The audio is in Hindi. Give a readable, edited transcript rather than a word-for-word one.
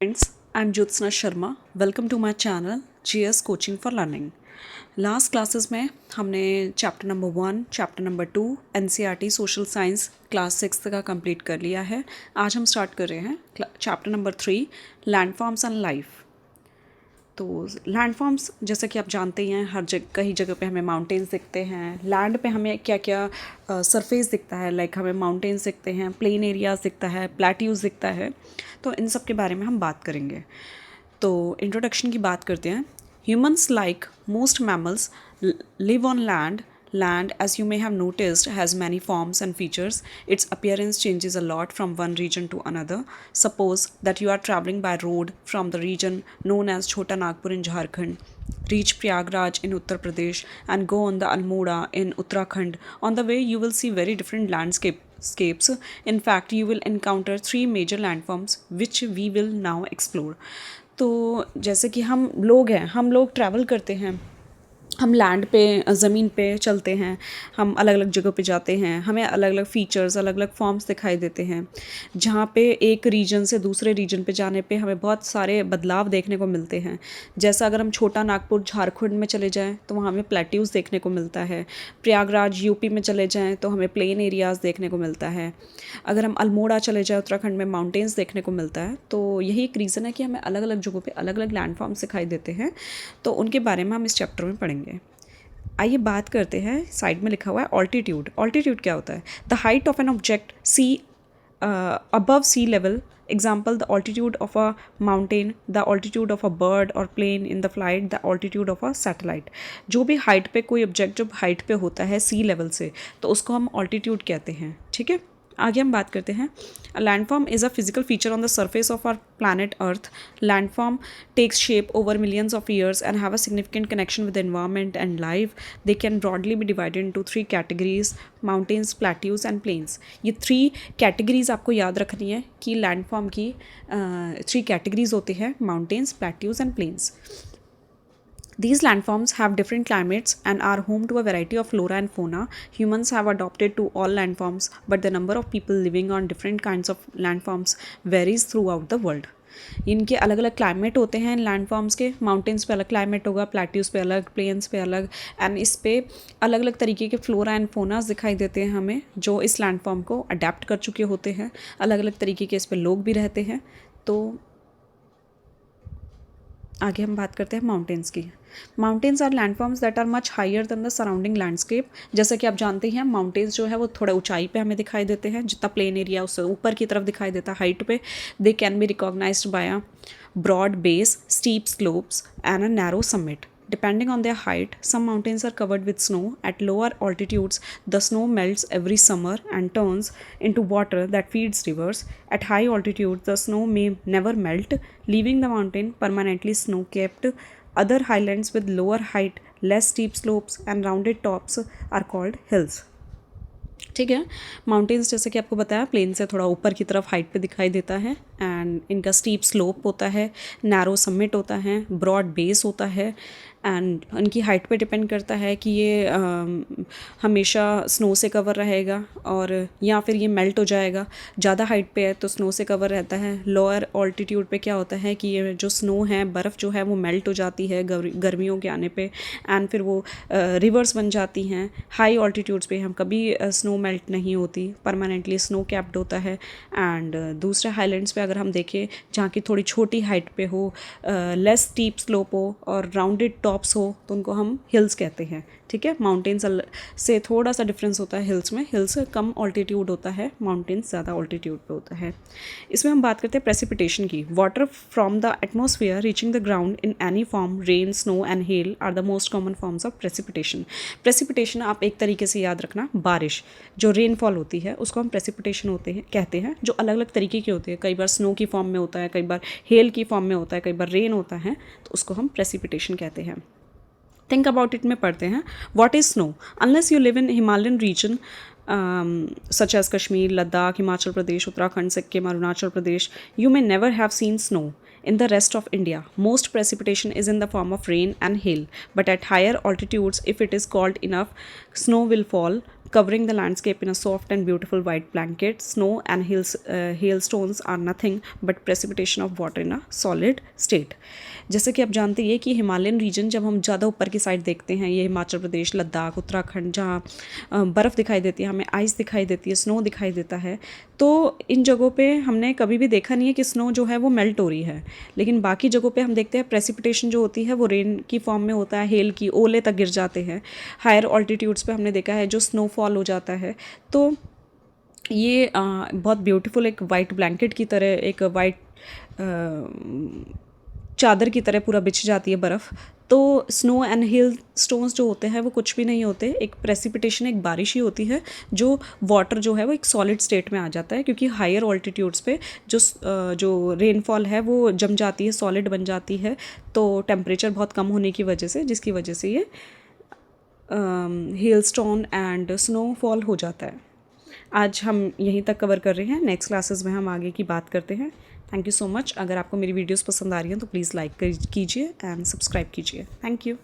Friends, I'm Jyotsna Sharma. Welcome to my channel GS Coaching for Learning. Last classes में हमने chapter number 1, chapter number 2 NCERT social science class 6 का कंप्लीट कर लिया है. आज हम स्टार्ट कर रहे हैं chapter number 3 landforms and life. तो लैंडफॉर्म्स जैसा कि आप जानते ही हैं, हर जगह कई जगह पे हमें माउंटेन्स दिखते हैं. लैंड पे हमें क्या क्या सरफेस दिखता है, लाइक हमें माउंटेन्स दिखते हैं, प्लेन एरियाज दिखता है, प्लेट्यूज दिखता है. तो इन सब के बारे में हम बात करेंगे. तो इंट्रोडक्शन की बात करते हैं. Humans like most mammals live on land. Land, as you may have noticed, has many forms and features. Its appearance changes a lot from one region to another. Suppose that you are traveling by road from the region known as Chota Nagpur in Jharkhand, reach Prayagraj in Uttar Pradesh, and go on the Almora in Uttarakhand. On the way, you will see very different landscapes. In fact, you will encounter 3 major landforms, which we will now explore. तो जैसे कि हम लोग ट्रैवल करते हैं, हम लैंड पे, ज़मीन पे चलते हैं, हम अलग अलग जगह पे जाते हैं, हमें अलग अलग फ़ीचर्स, अलग अलग फॉर्म्स दिखाई देते हैं. जहाँ पे एक रीजन से दूसरे रीजन पे जाने पे हमें बहुत सारे बदलाव देखने को मिलते हैं. जैसा अगर हम छोटा नागपुर झारखंड में चले जाएं तो वहाँ हमें प्लेट्यूज़ देखने को मिलता है. प्रयागराज यूपी में चले जाएँ तो हमें प्लेन एरियाज़ देखने को मिलता है. अगर हम अल्मोड़ा चले जाएँ उत्तराखंड में माउंटेन्स देखने को मिलता है. तो यही एक रीज़न है कि हमें अलग अलग जगहों पर अलग अलग लैंडफॉर्म्स दिखाई देते हैं. तो उनके बारे में हम इस चैप्टर में पढ़ेंगे. आइए बात करते हैं. साइड में लिखा हुआ है ऑल्टीट्यूड. ऑल्टीट्यूड क्या होता है? The height of an object sea above sea level. Example, the altitude of a mountain, the altitude of a bird और plane in the flight, the altitude of a satellite. जो भी हाइट पे कोई ऑब्जेक्ट जब हाइट पे होता है सी लेवल से, तो उसको हम ऑल्टीट्यूड कहते हैं. ठीक है, आगे हम बात करते हैं. A landform is a physical feature on the surface of our planet Earth. Landform takes shape over millions of years and have a significant connection with the environment and life. They can broadly be divided into 3 categories: mountains, plateaus and plains. ये 3 categories आपको याद रखनी है कि लैंडफॉर्म की 3 categories होती हैं: mountains, plateaus and plains. These landforms have different climates and are home to a variety of flora and fauna. Humans have adopted to all landforms, but the number of people living on different kinds of landforms varies throughout the world. इनके अलग अलग क्लाइमेट होते हैं लैंडफॉर्म्स के. माउंटेन्स पे अलग क्लाइमेट होगा, प्लेट्यूज पे अलग, प्लेन्स पे अलग, एंड इस पे अलग अलग तरीके के फ्लोरा एंड फोनास दिखाई देते हैं हमें, जो इस लैंडफॉर्म को अडेप्ट कर चुके होते हैं. अलग अलग तरीके के इस पे लोग भी रहते हैं. तो आगे हम बात करते हैं माउंटेन्स की. Mountains are landforms that are much higher than the surrounding landscape. जैसा कि आप जानते हैं, माउंटेन्स जो है वो थोड़ा ऊंचाई पे हमें दिखाई देते हैं. जितना प्लेन एरिया उससे ऊपर की तरफ दिखाई देता है हाइट पे. They can be recognised by a broad base, steep slopes and a narrow summit. Depending on their height, some mountains are covered with snow. At lower altitudes, the snow melts every summer and turns into water that feeds rivers. At high altitudes, the snow may never melt, leaving the mountain permanently snow-capped. Other highlands with lower height, less steep slopes, and rounded tops are called hills. ठीक है, माउंटेन्स जैसे कि आपको बताया प्लेन से थोड़ा ऊपर की तरफ हाइट पे दिखाई देता है, एंड इनका स्टीप स्लोप होता है, नैरो समिट होता है, ब्रॉड बेस होता है, एंड इनकी हाइट पे डिपेंड करता है कि ये हमेशा स्नो से कवर रहेगा और या फिर ये मेल्ट हो जाएगा. ज़्यादा हाइट पे है तो स्नो से कवर रहता है. लोअर ऑल्टीट्यूड पे क्या होता है कि ये जो स्नो है, बर्फ़ जो है वो मेल्ट हो जाती है गर्मियों के आने पे, एंड फिर वो रिवर्स बन जाती हैं. हाई ऑल्टीट्यूड्स पे हम कभी स्नो मेल्ट नहीं होती, परमानेंटली स्नो कैप्ड होता है. एंड दूसरे हाईलैंड्स पे अगर हम देखें जहाँ की थोड़ी छोटी हाइट पे हो, लेस स्टीप स्लोप हो और राउंडेड टॉप्स हो, तो उनको हम हिल्स कहते हैं. ठीक है, माउंटेन्स से थोड़ा सा डिफरेंस होता है हिल्स में. हिल्स कम ऑल्टीट्यूड होता है, माउंटेन्स ज़्यादा ऑल्टीट्यूड पे होता है. इसमें हम बात करते हैं प्रेसिपिटेशन की. Water from the atmosphere reaching the ground in any form, rain, snow and hail are the most common forms of precipitation. Precipitation आप एक तरीके से याद रखना, बारिश जो रेनफॉल होती है उसको हम प्रेसिपिटेशन कहते हैं, जो अलग अलग तरीके की होती है. कई बार स्नो की फॉर्म में होता है, कई बार हेल की फॉर्म में होता है, कई बार रेन होता है, तो उसको हम प्रेसिपिटेशन कहते हैं. थिंक अबाउट इट में पढ़ते हैं. What is snow? Unless you live in Himalayan region such as Kashmir, Ladakh, Himachal Pradesh, Uttarakhand, Sikkim, Arunachal Pradesh, you may never have seen snow. In the rest of India, most precipitation is in the form of rain and hail, but at higher altitudes, if it is cold enough, snow will fall. covering the landscape in a soft and beautiful white blanket. Snow and hailstones are nothing but precipitation of water in a solid state. जैसे कि आप जानते हैं कि हिमालयन रीजन, जब हम ज़्यादा ऊपर की साइड देखते हैं, ये हिमाचल प्रदेश, लद्दाख, उत्तराखंड, जहाँ बर्फ़ दिखाई देती है, हमें आइस दिखाई देती है, स्नो दिखाई देता है, तो इन जगहों पे हमने कभी भी देखा नहीं है कि स्नो जो है वो मेल्ट हो रही है। लेकिन बाकी जगहों पे हम देखते हैं प्रेसिपिटेशन जो होती है वो रेन की फॉर्म में होता है, हेल की ओले तक गिर जाते हैं। हायर ऑल्टीट्यूड्स पे हमने देखा है जो स्नोफॉल हो जाता है। तो ये बहुत ब्यूटीफुल एक वाइट ब्लैंकेट की तरह, एक वाइट चादर की तरह पूरा बिछ जाती है बर्फ़। तो स्नो एंड हिल स्टोन्स जो होते हैं वो कुछ भी नहीं होते, एक प्रेसिपिटेशन, एक बारिश ही होती है, जो वाटर जो है वो एक सॉलिड स्टेट में आ जाता है, क्योंकि हायर ऑल्टीट्यूड्स पे जो रेनफॉल है वो जम जाती है, सॉलिड बन जाती है, तो टेम्परेचर बहुत कम होने की वजह से, जिसकी वजह से ये हेलस्टोन एंड स्नोफॉल हो जाता है। आज हम यहीं तक कवर कर रहे हैं, नेक्स्ट क्लासेस में हम आगे की बात करते हैं। Thank you so much. अगर आपको मेरी वीडियोस पसंद आ रही हैं तो प्लीज़ लाइक कीजिए एंड सब्सक्राइब कीजिए। Thank you.